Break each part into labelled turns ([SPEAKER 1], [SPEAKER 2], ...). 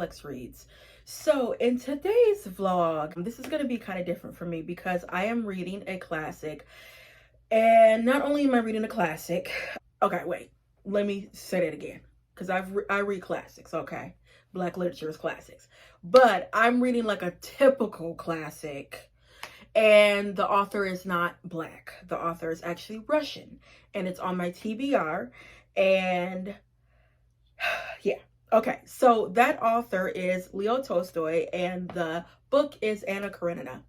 [SPEAKER 1] complex reads. So in today's vlog, this is going to be kind of different for me because I am reading a classic. And not only am I reading a classic, okay, wait, let me say that again, because I read classics, okay? Black literature is classics. But I'm reading like a typical classic, and the author is not Black. The author is actually Russian, and it's on my TBR, and yeah. Okay, so that author is Leo Tolstoy, and the book is Anna Karenina.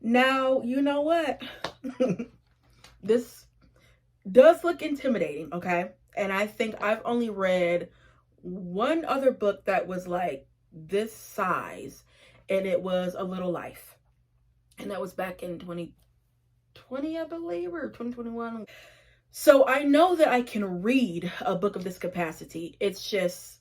[SPEAKER 1] Now, you know what? This does look intimidating, okay? And I think I've only read one other book that was like this size, and it was A Little Life. And that was back in 2020, I believe, or 2021. So I know that I can read a book of this capacity. It's just,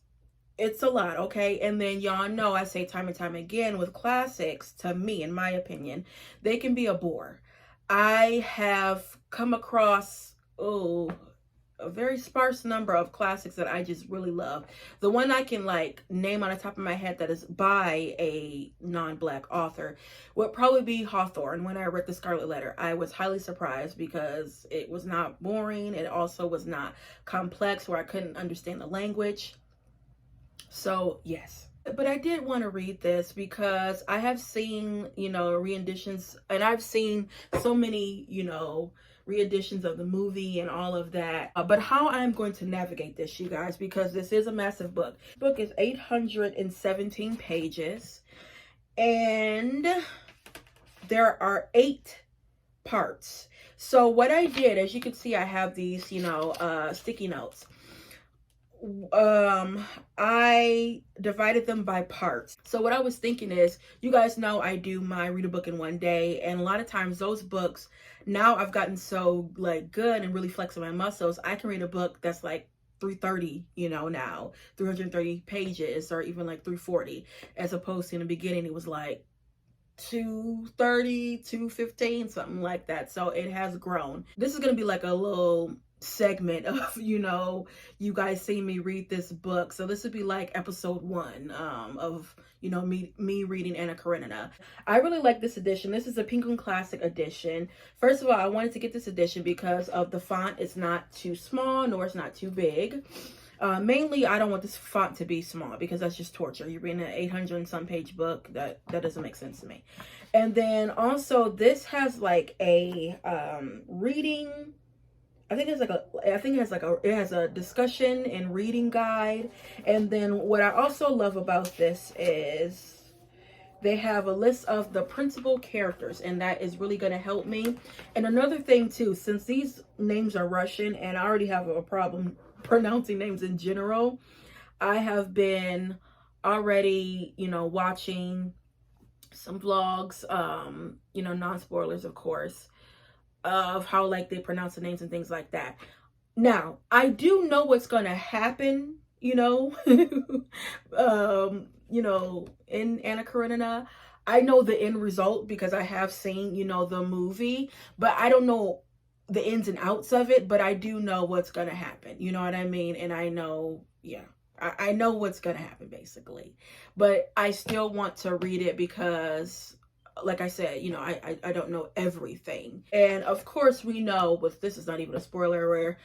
[SPEAKER 1] it's a lot, okay? And then y'all know I say time and time again with classics, to me, in my opinion, they can be a bore. I have come across, a very sparse number of classics that I just really love. The one I can like name on the top of my head that is by a non-Black author would probably be Hawthorne. When I read The Scarlet Letter, I was highly surprised because it was not boring. It also was not complex where I couldn't understand the language. So yes. But I did want to read this because I have seen, re-editions, and I've seen so many, re-editions of the movie and all of that. But how I'm going to navigate this, you guys, because this is a massive book. The book is 817 pages, and there are 8 parts. So what I did, as you can see, I have these, sticky notes. I divided them by parts. So what I was thinking is, you guys know I do my read a book in one day, and a lot of times those books, now I've gotten so like good and really flexing my muscles, I can read a book that's like 330, now 330 pages, or even like 340, as opposed to in the beginning it was like 230, 215, something like that. So it has grown. This is gonna be like a little segment of you guys seeing me read this book. So this would be like episode 1 of me reading Anna Karenina. I really like this edition. This is a Penguin Classic edition. First of all, I wanted to get this edition because of the font. It's not too small, nor it's not too big. Mainly, I don't want this font to be small because that's just torture. You're reading an 800 and some page book. That doesn't make sense to me. And then also this has like a reading, it has a discussion and reading guide. And then what I also love about this is they have a list of the principal characters, and that is really going to help me. And another thing too, since these names are Russian and I already have a problem pronouncing names in general, I have been already, watching some vlogs, non-spoilers of course, of how like they pronounce the names and things like that. Now, I do know what's gonna happen, in Anna Karenina. I know the end result because I have seen, the movie, but I don't know the ins and outs of it, but I do know what's gonna happen. You know what I mean? And I know, I know what's gonna happen basically, but I still want to read it because, like I said, I don't know everything. And of course we know, but this is not even a spoiler, where,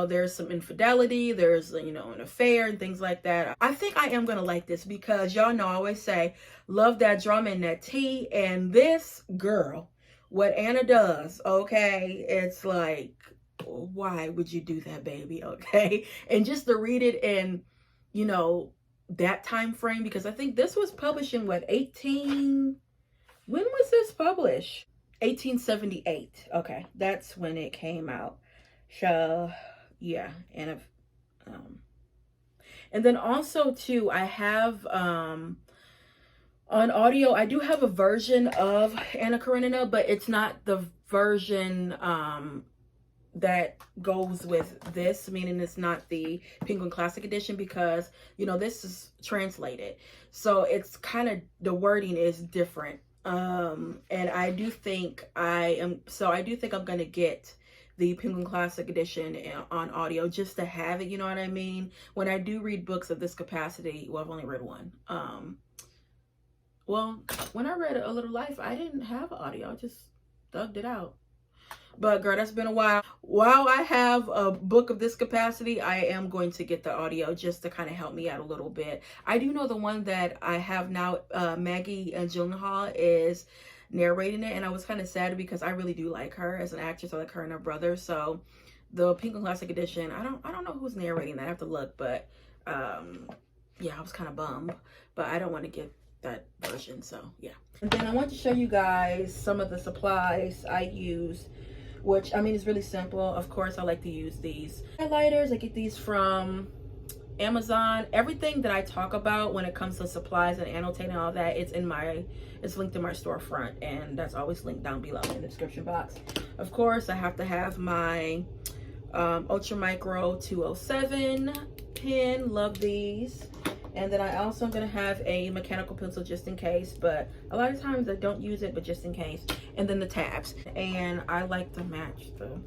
[SPEAKER 1] there's some infidelity, there's, an affair and things like that. I think I am going to like this because y'all know I always say, love that drama and that tea. And this girl, what Anna does, okay, it's like, why would you do that, baby? Okay. And just to read it in, that time frame, because I think this was published in when was this published? 1878. Okay, that's when it came out. So, yeah, and then also too, I have on audio, I do have a version of Anna Karenina, but it's not the version that goes with this, meaning it's not the Penguin Classic edition, because this is translated, so it's kind of, the wording is different. And I do think I'm gonna get the Penguin Classic Edition on audio just to have it, you know what I mean? When I do read books of this capacity, well, I've only read one. Well, when I read A Little Life, I didn't have audio. I just thugged it out. But girl, that's been a while. While I have a book of this capacity, I am going to get the audio just to kind of help me out a little bit. I do know the one that I have now, Maggie Gyllenhaal is narrating it, and I was kind of sad because I really do like her as an actress. I like her and her brother. So the Penguin Classic Edition, I don't know who's narrating that. I have to look, but yeah, I was kind of bummed, but I don't want to get that version, so yeah. And then I want to show you guys some of the supplies I use, which I mean is really simple. Of course, I like to use these highlighters. I get these from Amazon. Everything that I talk about when it comes to supplies and annotating and all that, it's linked in my storefront, and that's always linked down below in the description box. Of course, I have to have my Ultra Micro 207 pen. Love these. And then I also am going to have a mechanical pencil just in case, but a lot of times I don't use it, but just in case. And then the tabs. And I like to match the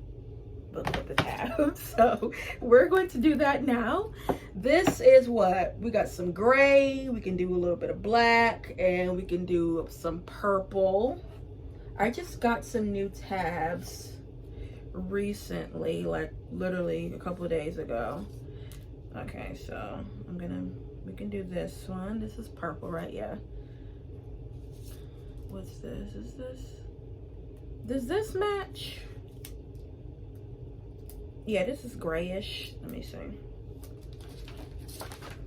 [SPEAKER 1] book with the tabs. So we're going to do that now. This is what, we got some gray, we can do a little bit of black, and we can do some purple. I just got some new tabs recently, like literally a couple of days ago. Okay, so we can do this one. This is purple, right? Yeah. What's this? Does this match? Yeah, this is grayish. Let me see.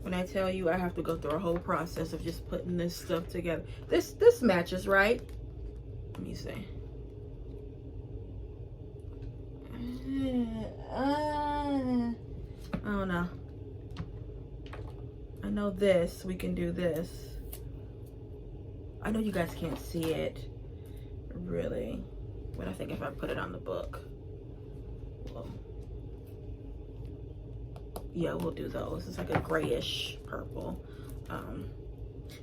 [SPEAKER 1] When I tell you I have to go through a whole process of just putting this stuff together. This matches, right? Let me see. I don't know. I know this, we can do this. I know you guys can't see it, really. But I think if I put it on the book, well, yeah, we'll do those. It's like a grayish purple.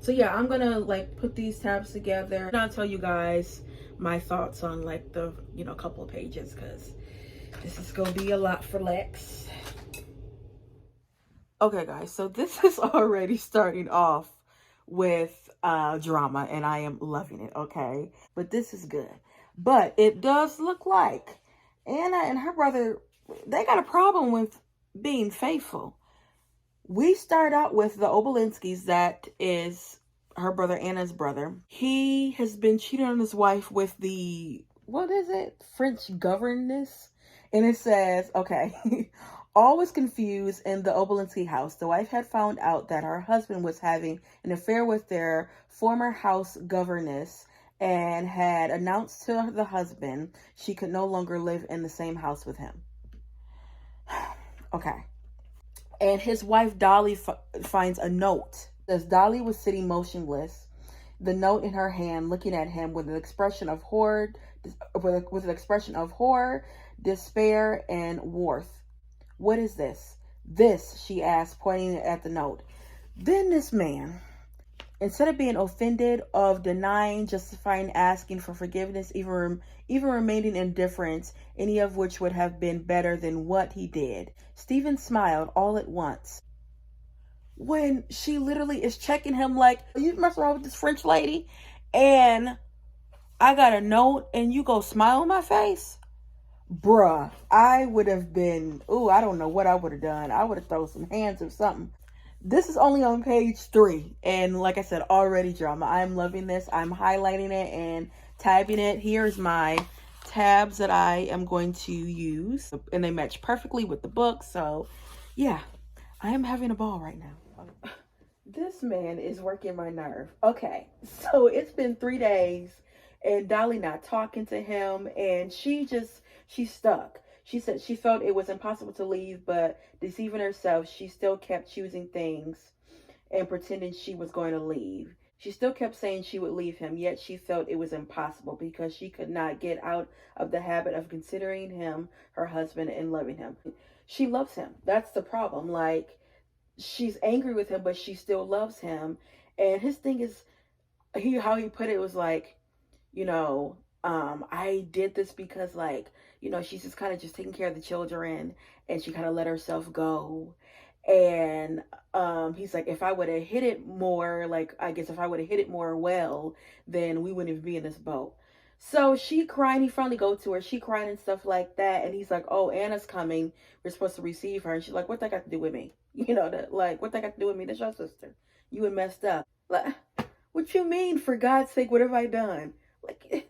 [SPEAKER 1] So yeah, I'm gonna like put these tabs together. And I'll tell you guys my thoughts on like the, you know, couple of pages, because this is gonna be a lot for Lex. Okay guys, so this is already starting off with drama, and I am loving it, okay? But this is good. But it does look like Anna and her brother, they got a problem with being faithful. We start out with the Obolinskis, that is her brother, Anna's brother. He has been cheating on his wife with the, what is it? French governess? And it says, okay, all was confused in the Obolinsky house. The wife had found out that her husband was having an affair with their former house governess and had announced to the husband she could no longer live in the same house with him. Okay. And his wife, Dolly, finds a note. As Dolly was sitting motionless, the note in her hand, looking at him with an expression of horror, despair, and warmth. What is this? This, she asked, pointing at the note. Then this man, instead of being offended, of denying, justifying, asking for forgiveness, even remaining indifferent, any of which would have been better than what he did, Stephen smiled all at once. When she literally is checking him like, are you messing around with this French lady? And I got a note and you go smile in my face? Bruh, I would have been, I don't know what I would have done. I would have thrown some hands or something. This is only on page 3. And like I said, already drama. I'm loving this. I'm highlighting it and tabbing it. Here's my tabs that I am going to use. And they match perfectly with the book. So yeah, I am having a ball right now. This man is working my nerve. Okay, so it's been 3 days and Dolly not talking to him, and she's stuck. She said she felt it was impossible to leave, but deceiving herself, she still kept choosing things and pretending she was going to leave. She still kept saying she would leave him, yet she felt it was impossible because she could not get out of the habit of considering him her husband and loving him. She loves him. That's the problem. Like, she's angry with him, but she still loves him. And his thing is, how he put it was like, you know, I did this because, like, you know, she's just kind of just taking care of the children, and she kind of let herself go. And he's like, if I would have hit it more, like, I guess if I would have hit it more well, then we wouldn't even be in this boat. So she crying, he finally go to her, she crying and stuff like that, and he's like, oh, Anna's coming, we're supposed to receive her. And she's like, what that got to do with me? You know, that, like, what that got to do with me? That's your sister. You had messed up. Like, what you mean, for God's sake, what have I done? Like,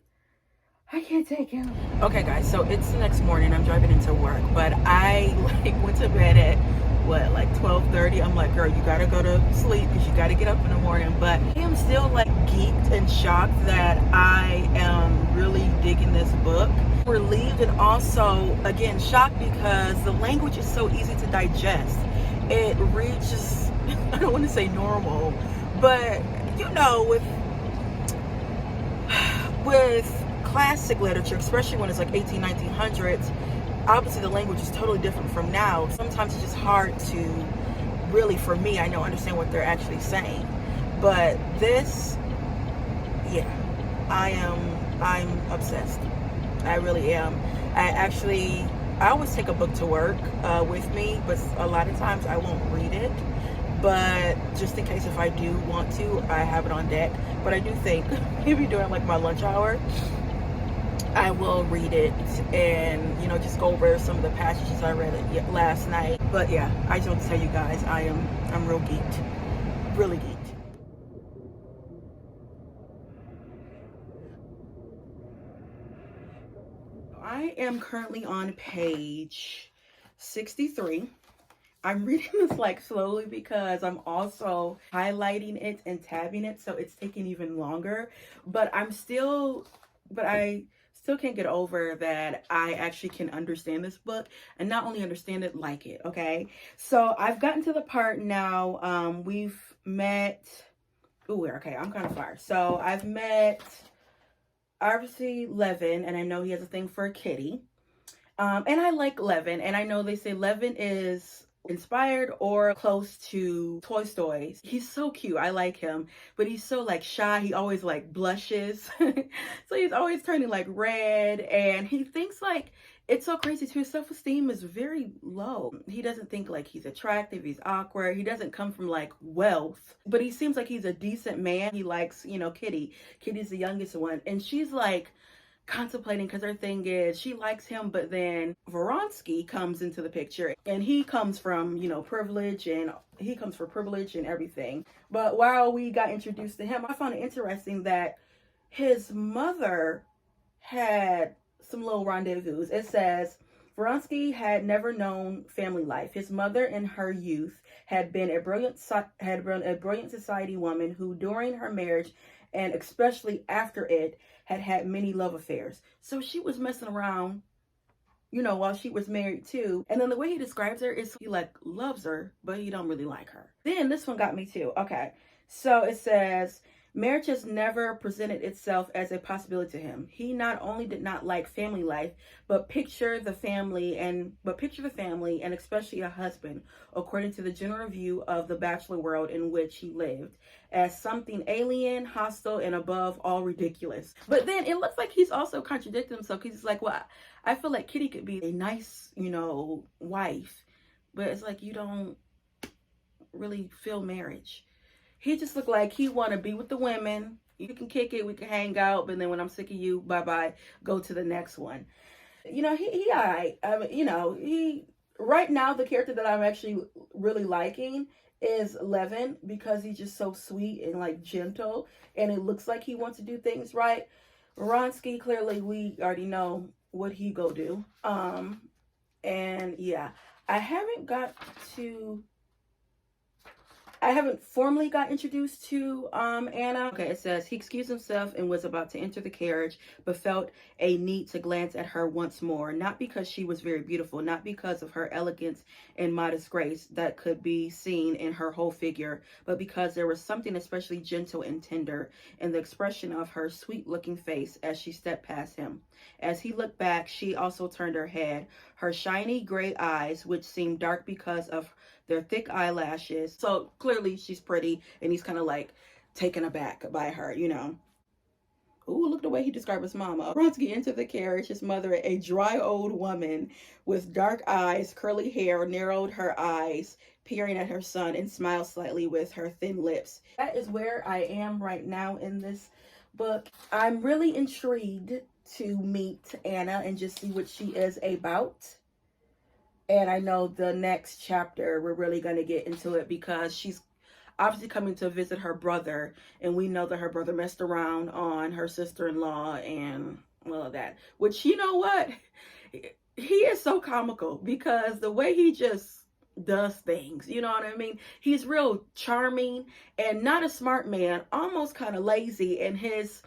[SPEAKER 1] I can't take him. Okay, guys, so it's the next morning. I'm driving into work, but I like went to bed at what, like 12:30. I'm like, girl, you gotta go to sleep because you gotta get up in the morning. But I am still like geeked and shocked that I am really digging this book. Relieved and also again shocked because the language is so easy to digest. It reads just I don't want to say normal, but you know, with classic literature, especially when it's like 18, 1900s, obviously the language is totally different from now. Sometimes it's just hard to really, for me, I know, understand what they're actually saying. But this, yeah, I'm obsessed. I really am. I always take a book to work with me, but a lot of times I won't read it. But just in case if I do want to, I have it on deck. But I do think maybe during like my lunch hour, I will read it and, you know, just go over some of the passages I read last night. But yeah, I just want to tell you guys, I'm real geeked, really geeked. I am currently on page 63. I'm reading this like slowly because I'm also highlighting it and tabbing it, so it's taking even longer. But I still can't get over that I actually can understand this book, and not only understand it, like it. Okay, so I've gotten to the part now. We've met. Ooh, okay, I'm kind of far. So I've met obviously Levin, and I know he has a thing for Kitty. And I like Levin, and I know they say Levin is inspired or close to Tolstoy. He's so cute. I like him, but he's so like shy. He always like blushes. So he's always turning like red, and he thinks like it's so crazy too. His self-esteem is very low. He doesn't think like he's attractive, he's awkward. He doesn't come from like wealth, but he seems like he's a decent man. He likes, you know, Kitty. Kitty's the youngest one, and she's like contemplating because her thing is she likes him, but then Vronsky comes into the picture, and he comes from, you know, privilege, and he comes for privilege and everything. But while we got introduced to him, I found it interesting that his mother had some little rendezvous. It says Vronsky had never known family life. His mother in her youth had been a brilliant society woman who during her marriage and especially after it had had many love affairs. So she was messing around, you know, while she was married too. And then the way he describes her is he like loves her, but he don't really like her. Then this one got me too. Okay. So it says marriage has never presented itself as a possibility to him. He not only did not like family life, but picture the family and especially a husband, according to the general view of the bachelor world in which he lived, as something alien, hostile, and above all ridiculous. But then it looks like he's also contradicting himself, because he's like, well, I feel like Kitty could be a nice, you know, wife, but it's like you don't really feel marriage. He just looked like he want to be with the women. You can kick it, we can hang out, but then when I'm sick of you, bye-bye, go to the next one. You know, he all right. I mean, you know, he, right now, the character that I'm actually really liking is Levin, because he's just so sweet and like gentle, and it looks like he wants to do things right. Vronsky, clearly we already know what he go do. And yeah, I haven't formally got introduced to Anna. Okay, it says he excused himself and was about to enter the carriage, but felt a need to glance at her once more, not because she was very beautiful, not because of her elegance and modest grace that could be seen in her whole figure, but because there was something especially gentle and tender in the expression of her sweet-looking face as she stepped past him. As he looked back, she also turned her head. Her shiny gray eyes, which seemed dark because of their thick eyelashes. So clearly she's pretty, and he's kind of like taken aback by her, you know. Ooh, look the way he described his mama. Vronsky entered the carriage, his mother, a dry old woman with dark eyes, curly hair, narrowed her eyes, peering at her son, and smiled slightly with her thin lips. That is where I am right now in this book. I'm really intrigued to meet Anna and just see what she is about. And I know the next chapter, we're really going to get into it because she's obviously coming to visit her brother. And we know that her brother messed around on her sister-in-law and all of that. Which, you know what? He is so comical because the way he just does things, you know what I mean? He's real charming and not a smart man, almost kind of lazy. And his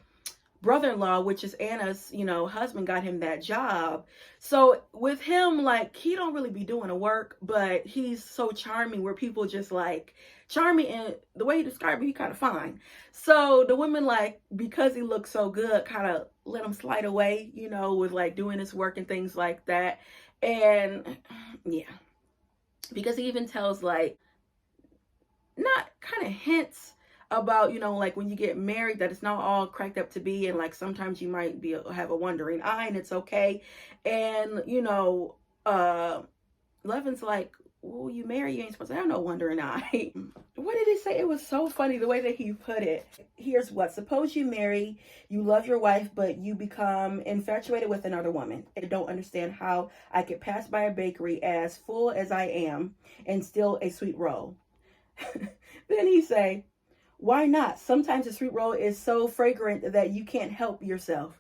[SPEAKER 1] brother-in-law, which is Anna's, husband, got him that job. So with him, like, he don't really be doing the work, but he's so charming where people just like charming, and the way he described it, he kind of fine. So the women, like, because he looks so good, kind of let him slide away, with like doing his work and things like that. And yeah, because he even tells like not kind of hints about, like when you get married, that it's not all cracked up to be, and like sometimes you might have a wandering eye, and it's okay. And Levin's like, well, you marry, you ain't supposed to have no wandering eye. What did he say? It was so funny the way that he put it. Here's what: suppose you marry, you love your wife, but you become infatuated with another woman. I don't understand how I could pass by a bakery as full as I am and steal a sweet roll. Then he say, why not? Sometimes the sweet roll is so fragrant that you can't help yourself.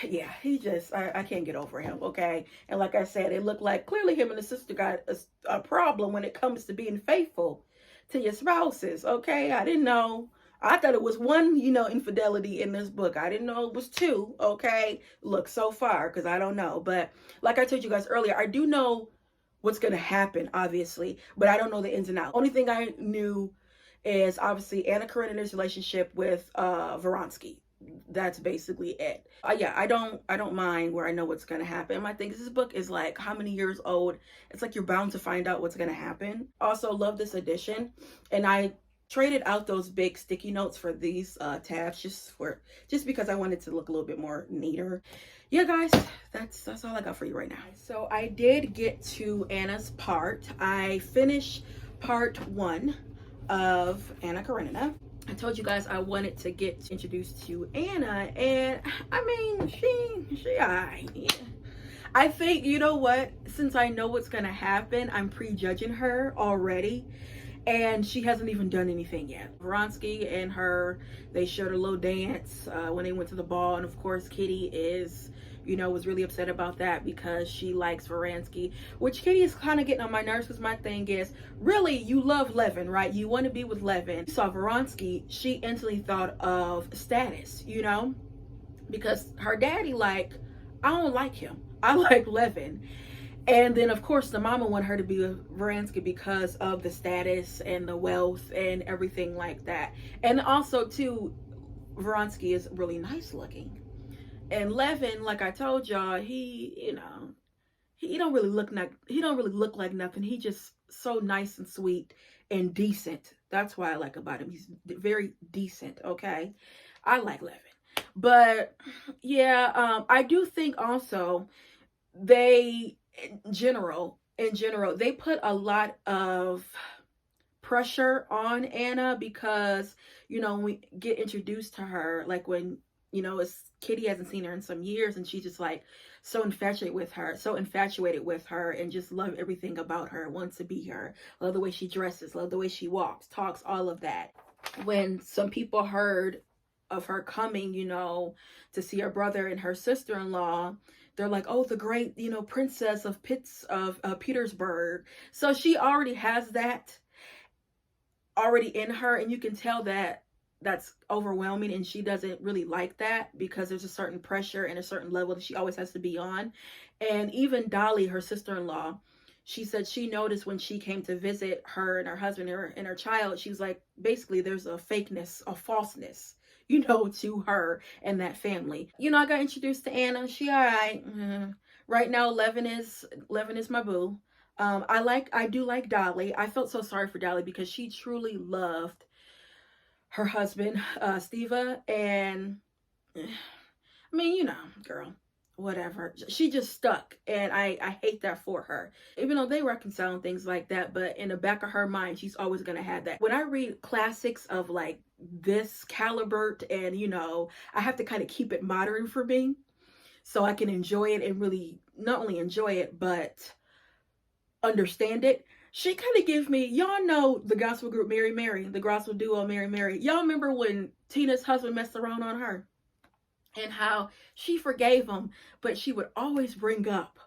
[SPEAKER 1] Yeah, he just, I can't get over him, okay? And like I said, it looked like clearly him and his sister got a problem when it comes to being faithful to your spouses, okay? I didn't know. I thought it was one, infidelity in this book. I didn't know it was two, okay? Look, so far, because I don't know. But like I told you guys earlier, I do know what's going to happen, obviously, but I don't know the ins and outs. Only thing I knew is obviously Anna Karenina's relationship with Vronsky. That's basically it. Yeah, I don't mind where I know what's gonna happen. My thing is, this book is like how many years old? It's like you're bound to find out what's gonna happen. Also, love this edition, and I traded out those big sticky notes for these tabs just because I wanted to look a little bit more neater. Yeah, guys, that's all I got for you right now. So I did get to Anna's part. I finished part 1 of Anna Karenina. I told you guys I wanted to get introduced to Anna, and I mean, she alright. Yeah. I think, you know what, since I know what's gonna happen, I'm prejudging her already, and she hasn't even done anything yet. Vronsky and her, they showed a little dance when they went to the ball, and of course Kitty was really upset about that because she likes Vronsky, which Kitty is kind of getting on my nerves because my thing is, really, you love Levin, right? You want to be with Levin. Saw Vronsky, she instantly thought of status, because her daddy, like, I don't like him. I like Levin. And then, of course, the mama wanted her to be with Vronsky because of the status and the wealth and everything like that. And also, too, Vronsky is really nice looking. And Levin, like I told y'all, he don't really look like nothing. He just so nice and sweet and decent. That's why I like about him. He's very decent, okay? I like Levin. But yeah, I do think also they in general, they put a lot of pressure on Anna because, when we get introduced to her, like when it's Kitty hasn't seen her in some years, and she's just like so infatuated with her and just love everything about her, wants to be her, love the way she dresses, love the way she walks, talks, all of that. When some people heard of her coming, to see her brother and her sister-in-law, they're like, oh, the great, princess of Petersburg. So she already has that already in her, and you can tell that that's overwhelming, and she doesn't really like that because there's a certain pressure and a certain level that she always has to be on. And even Dolly, her sister-in-law, she said she noticed when she came to visit her and her husband and her child, she was like, basically there's a fakeness, a falseness, to her and that family. I got introduced to Anna. She all right. Right now, Levin is my boo. I do like Dolly. I felt so sorry for Dolly because she truly loved her husband, Steva, and I mean, you know, girl, whatever. She just stuck, and I hate that for her. Even though they reconcile and things like that, but in the back of her mind, she's always gonna have that. When I read classics of like this caliber, and you know, I have to kind of keep it modern for me, so I can enjoy it and really not only enjoy it but understand it. She kind of gives me, y'all know the gospel group Mary Mary, the gospel duo Mary Mary. Y'all remember when Tina's husband messed around on her? And how she forgave him, but she would always bring up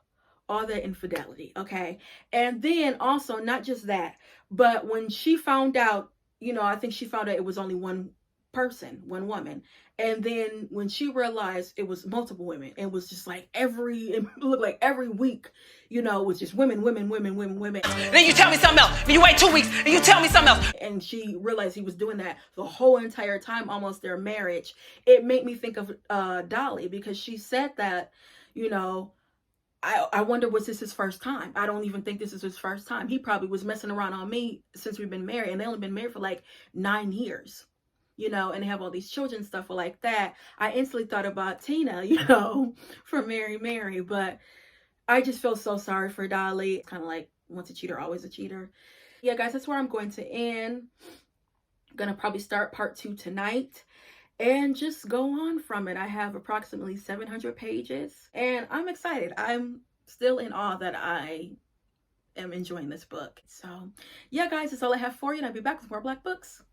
[SPEAKER 1] all that infidelity, okay? And then also, not just that, but when she found out, you know, I think she found out it was only one person, one woman. And then when she realized it was multiple women, it was just like it looked like every week, you know, it was just women, women, women, women, women.
[SPEAKER 2] Then you tell me something else. Then you wait 2 weeks and you tell me something else.
[SPEAKER 1] And she realized he was doing that the whole entire time, almost their marriage. It made me think of Dolly, because she said that, you know, I wonder, was this his first time? I don't even think this is his first time. He probably was messing around on me since we've been married, and they only been married for like 9 years, you know, and they have all these children, stuff like that. I instantly thought about Tina, you know, from Mary Mary, but I just feel so sorry for Dolly. Kind of like, once a cheater, always a cheater. Yeah, guys, that's where I'm going to end. I'm gonna probably start part 2 tonight and just go on from it. I have approximately 700 pages, and I'm excited. I'm still in awe that I am enjoying this book. So yeah, guys, that's all I have for you, and I'll be back with more Black books.